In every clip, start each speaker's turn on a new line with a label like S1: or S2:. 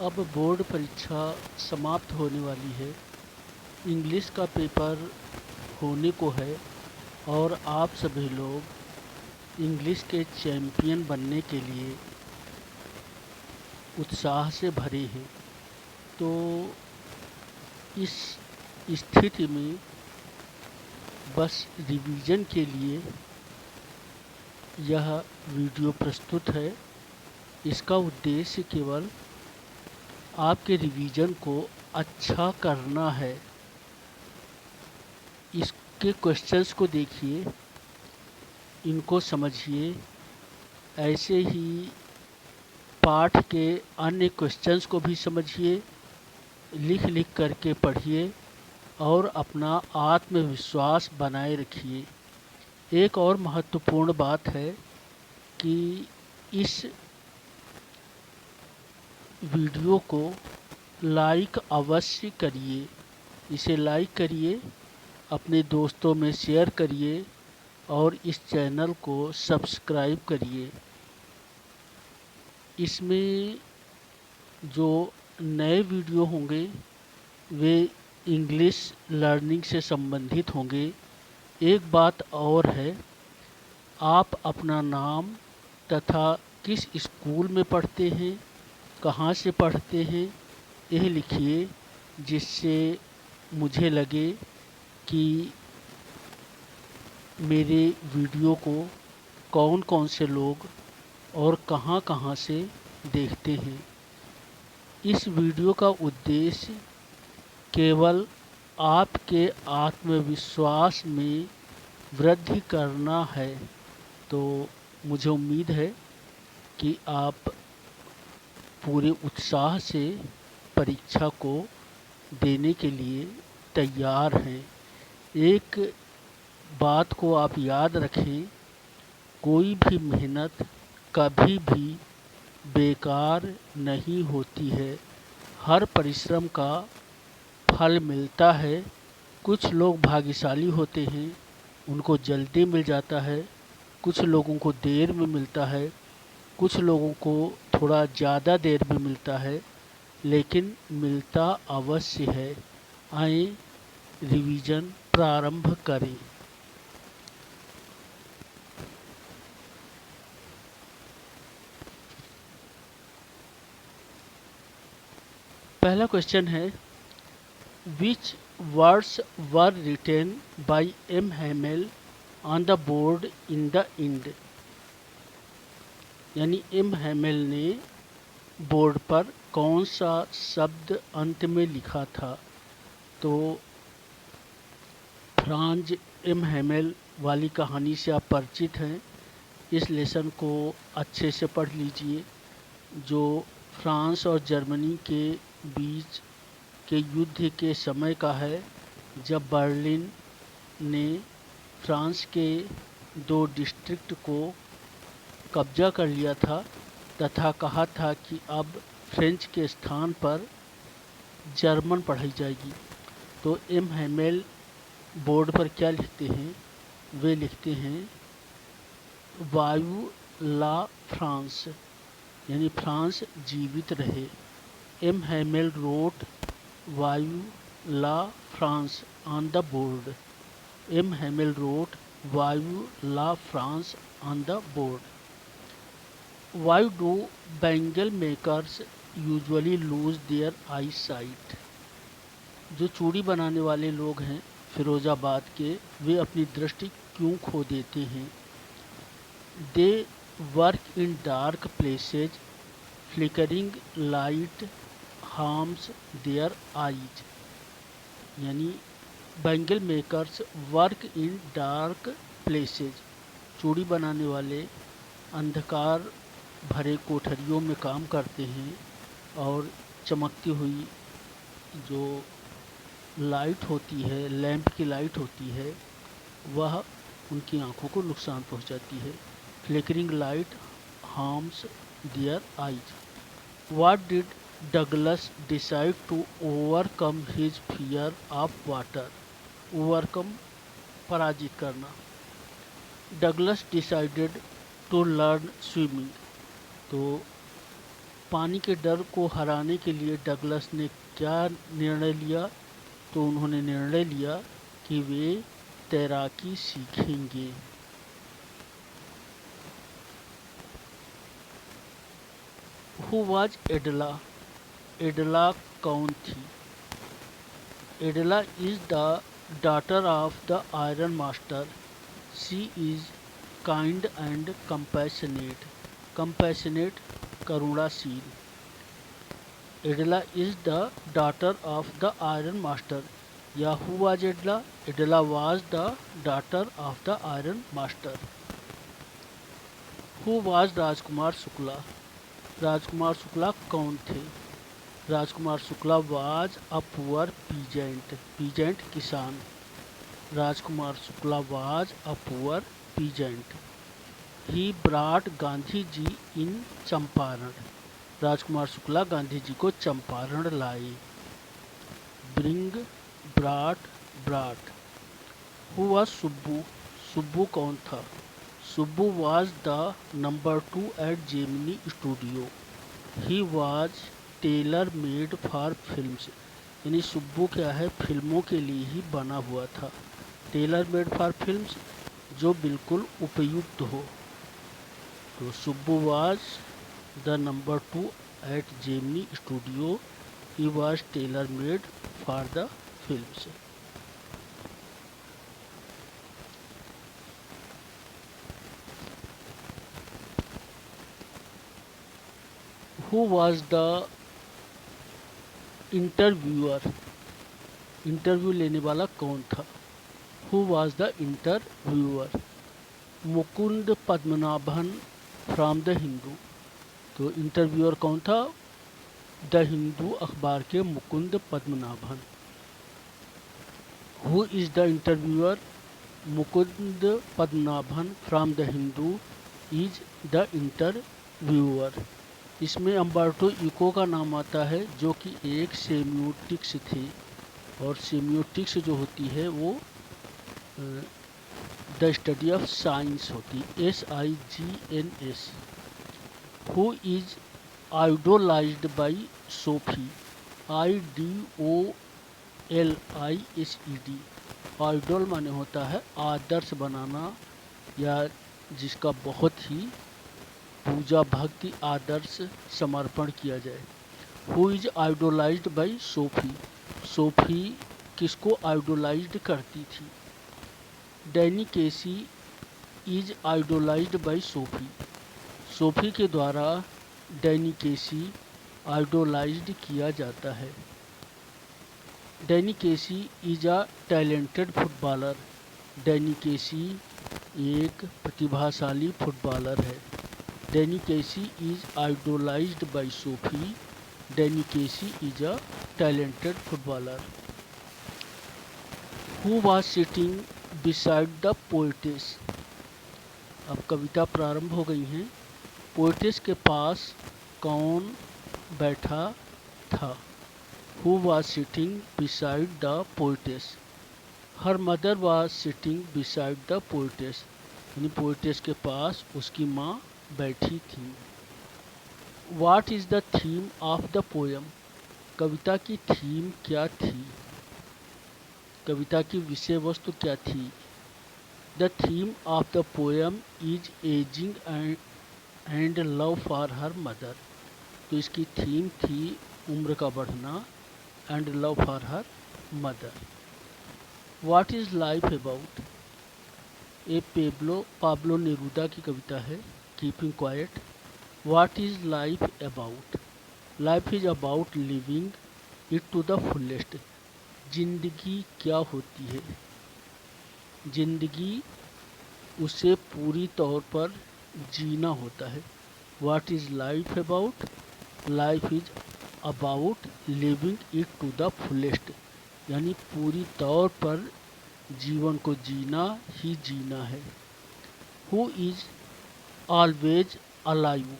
S1: अब बोर्ड परीक्षा समाप्त होने वाली है। इंग्लिश का पेपर होने को है और आप सभी लोग इंग्लिश के चैंपियन बनने के लिए उत्साह से भरे हैं। तो इस स्थिति में बस रिवीजन के लिए यह वीडियो प्रस्तुत है। इसका उद्देश्य केवल आपके रिवीजन को अच्छा करना है। इसके क्वेश्चंस को देखिए, इनको समझिए। ऐसे ही पाठ के अन्य क्वेश्चंस को भी समझिए, लिख लिख करके पढ़िए और अपना आत्मविश्वास बनाए रखिए। एक और महत्वपूर्ण बात है कि इस वीडियो को लाइक अवश्य करिए। इसे लाइक करिए, अपने दोस्तों में शेयर करिए और इस चैनल को सब्सक्राइब करिए। इसमें जो नए वीडियो होंगे वे इंग्लिश लर्निंग से संबंधित होंगे। एक बात और है, आप अपना नाम तथा किस स्कूल में पढ़ते हैं, कहाँ से पढ़ते हैं, यह लिखिए, जिससे मुझे लगे कि मेरे वीडियो को कौन कौन से लोग और कहाँ कहाँ से देखते हैं। इस वीडियो का उद्देश्य केवल आपके आत्मविश्वास में वृद्धि करना है। तो मुझे उम्मीद है कि आप पूरे उत्साह से परीक्षा को देने के लिए तैयार हैं। एक बात को आप याद रखें, कोई भी मेहनत कभी भी बेकार नहीं होती है। हर परिश्रम का फल मिलता है। कुछ लोग भाग्यशाली होते हैं, उनको जल्दी मिल जाता है, कुछ लोगों को देर में मिलता है, कुछ लोगों को थोड़ा ज़्यादा देर में मिलता है, लेकिन मिलता अवश्य है। आइए रिवीजन प्रारंभ करें। पहला क्वेश्चन है, which words were written by M Hamel on the board in the end. यानी एम हैमेल ने बोर्ड पर कौन सा शब्द अंत में लिखा था। तो फ्रांज एम हैमेल वाली कहानी से आप परिचित हैं। इस लेसन को अच्छे से पढ़ लीजिए, जो फ्रांस और जर्मनी के बीच के युद्ध के समय का है, जब बर्लिन ने फ्रांस के 2 डिस्ट्रिक्ट को कब्जा कर लिया था तथा कहा था कि अब फ्रेंच के स्थान पर जर्मन पढ़ाई जाएगी। तो एम हैमेल बोर्ड पर क्या लिखते हैं, वे लिखते हैं वायु ला फ्रांस, यानी फ्रांस जीवित रहे। M Hamel wrote vive la France on the board. M Hamel wrote vive la France on the board. Why do bangle makers usually lose their eyesight? जो चूड़ी बनाने वाले लोग हैं फिरोज़ाबाद के, वे अपनी दृष्टि क्यों खो देते हैं। They work in dark places, flickering light harms their eyes. यानी bangle makers work in dark places, चूड़ी बनाने वाले अंधकार भरे कोठरियों में काम करते हैं और चमकती हुई जो लाइट होती है, लैंप की लाइट होती है, वह उनकी आंखों को नुकसान पहुंचाती है। Flickering light harms their eyes. What did Douglas decide to overcome his fear of water. Overcome पराजित करना। Douglas decided to learn swimming. तो पानी के डर को हराने के लिए डगलस ने क्या निर्णय लिया? तो उन्होंने निर्णय लिया कि वे तैराकी सीखेंगे। Who was Edla? एडला कौन थी? Edla is the daughter of the iron master. She is kind and compassionate. Compassionate करुणाशील। Edla is the daughter of the iron master. या who was Edla? Edla was the daughter of the iron master. Who was Rajkumar Shukla? Rajkumar Shukla कौन थे? Rajkumar Shukla was a poor peasant. Peasant किसान। Rajkumar Shukla was a poor peasant. He brought Gandhi ji in Champaran. Rajkumar Shukla Gandhi ji को चंपारण लाए। Bring, brought, brought. Who was Subbu? Subbu कौन था? Subbu was the number 2 at Gemini studio. He was tailor made for films. यानी सुब्बू क्या है, फिल्मों के लिए ही बना हुआ था। टेलर मेड फॉर फिल्म्स, जो बिल्कुल उपयुक्त हो। तो Subbu was the number 2 at Gemini studio. He was tailor made for the films. Who was the interviewer? Interview लेने वाला कौन था? Who was the interviewer? Mukund Padmanabhan from the Hindu. तो इंटरव्यूअर कौन था? द हिंदू अखबार के Mukund Padmanabhan. Who is the interviewer? Mukund Padmanabhan from the Hindu is the interviewer. इसमें अम्बर्टो इको का नाम आता है, जो कि एक सेमियोटिक्स थी, और सेमियोटिक्स जो होती है वो द स्टडी ऑफ साइंस होती। SIGNS। Who is idolised by Sophie? IDOLISED। Idol माने होता है आदर्श बनाना, या जिसका बहुत ही पूजा भक्ति आदर्श समर्पण किया जाए। Who is idolised by Sophie? Sophie किसको आइडोलाइज्ड करती थी? Danny Casey is idolised by Sophie. Sophie के द्वारा डैनी केसी आइडोलाइज्ड किया जाता है। Danny Casey is a talented footballer. Danny Casey एक प्रतिभाशाली फुटबॉलर है। Danny Casey is idolised by Sophie. Danny Casey is a talented footballer. Who was sitting beside the poetess? अब कविता प्रारंभ हो गई हैं। पोएटेस के पास कौन बैठा था? Who was sitting beside the poetess? Her mother was sitting beside the poetess. यानी पोएटेस के पास उसकी माँ बैठी थी। What is the theme of the poem? कविता की थीम क्या थी? कविता की विषय वस्तु क्या थी? The theme of the poem is ageing and love for her mother. तो इसकी थीम थी उम्र का बढ़ना and love for her mother. What is life about? ये पाब्लो नेरूदा की कविता है, keeping quiet. What is life about? Life is about living it to the fullest. जिंदगी क्या होती है? जिंदगी उसे पूरी तौर पर जीना होता है। What is life about? Life is about living it to the fullest. यानी पूरी तौर पर जीवन को जीना ही जीना है। Who is always alive?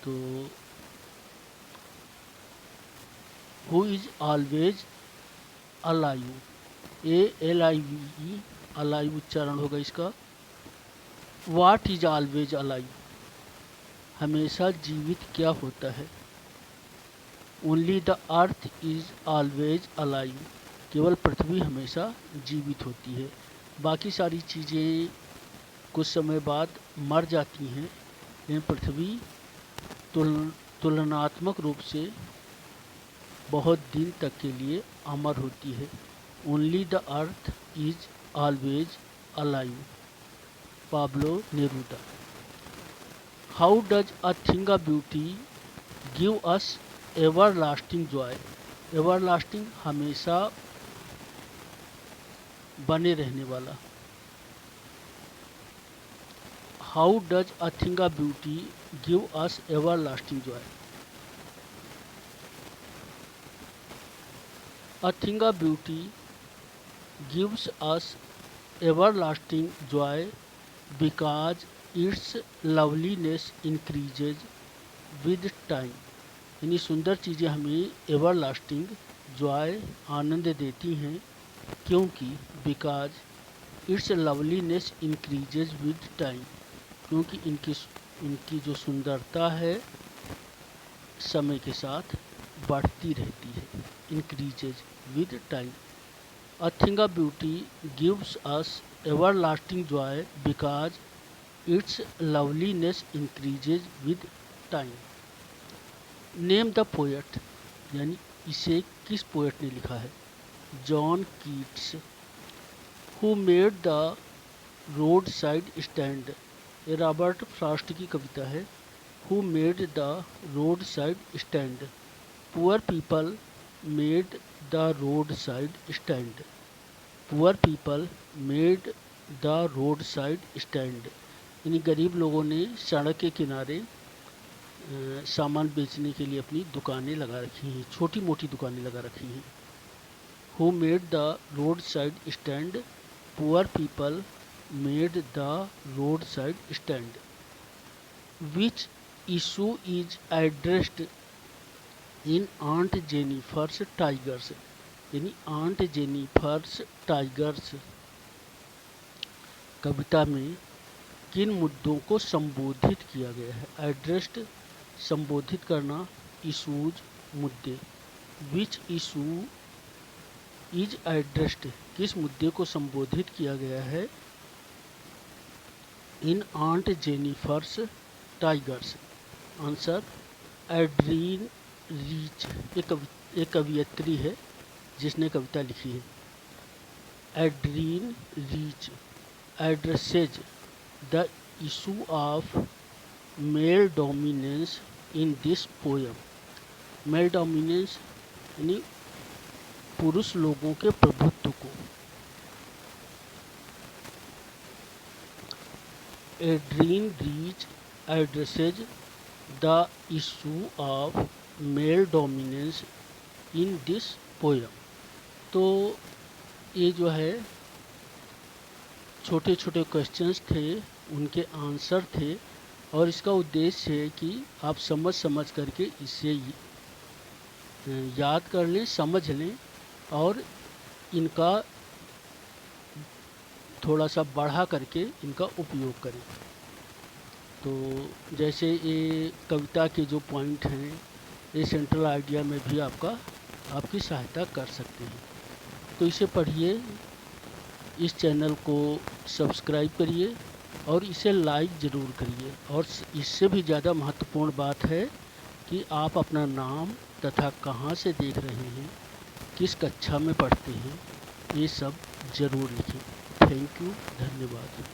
S1: तो who is always alive? ALIVE, alive उच्चारण होगा इसका। What is always alive? हमेशा जीवित क्या होता है? Only the earth is always alive. केवल पृथ्वी हमेशा जीवित होती है, बाकी सारी चीज़ें कुछ समय बाद मर जाती हैं, लेकिन पृथ्वी तुलनात्मक रूप से बहुत दिन तक के लिए अमर होती है। Only the earth is always alive. Pablo Neruda. How does a thing of beauty give us ever lasting Joy? Ever lasting हमेशा बने रहने वाला। How does a thing of beauty give us ever lasting Joy? A thing of beauty gives us everlasting joy because its loveliness increases with time। यानी सुंदर चीज़ें हमें everlasting joy आनंद देती हैं, क्योंकि because its loveliness increases with time, क्योंकि इनकी जो सुंदरता है समय के साथ बढ़ती रहती है। increases with time। A thing of beauty gives us everlasting joy because its loveliness increases with time। Name the poet, यानी इसे किस पोएट ने लिखा है? John Keats. Who made the roadside stand? ये रॉबर्ट फ्रॉस्ट की कविता है। Who made the roadside stand? Poor people made the roadside stand। Poor people made the road side stand. यानी गरीब लोगों ने सड़क के किनारे सामान बेचने के लिए अपनी दुकानें लगा रखी हैं, छोटी मोटी दुकानें लगा रखी हैं। Who made the road side stand? Poor people made the road side stand. Which issue is addressed in aunt Jennifer's tigers? यानी आंट जेनिफर्स टाइगर्स कविता में किन मुद्दों को संबोधित किया गया है? एड्रेस्ड संबोधित करना, इशूज मुद्दे। विच इशू इज एड्रेस्ड किस मुद्दे को संबोधित किया गया है? In aunt Jennifer's Tigers. Answer Adrienne Rich. एक कवियत्री है जिसने कविता लिखी है। Adrienne Rich addresses the issue of male dominance in this poem. Male dominance यानी पुरुष लोगों के प्रभुत्व को। Adrienne Rich addresses the issue of male dominance in this poem. तो ये जो है छोटे छोटे क्वेश्चंस थे, उनके आंसर थे, और इसका उद्देश्य है कि आप समझ करके इसे याद कर लें, समझ लें और इनका थोड़ा सा बढ़ा करके इनका उपयोग करें। तो जैसे ये कविता के जो पॉइंट हैं, ये सेंट्रल आइडिया में भी आपकी सहायता कर सकते हैं। तो इसे पढ़िए, इस चैनल को सब्सक्राइब करिए और इसे लाइक ज़रूर करिए। और इससे भी ज़्यादा महत्वपूर्ण बात है कि आप अपना नाम तथा कहाँ से देख रहे हैं, किस कक्षा में पढ़ते हैं, ये सब ज़रूर लिखें। थैंक यू, धन्यवाद।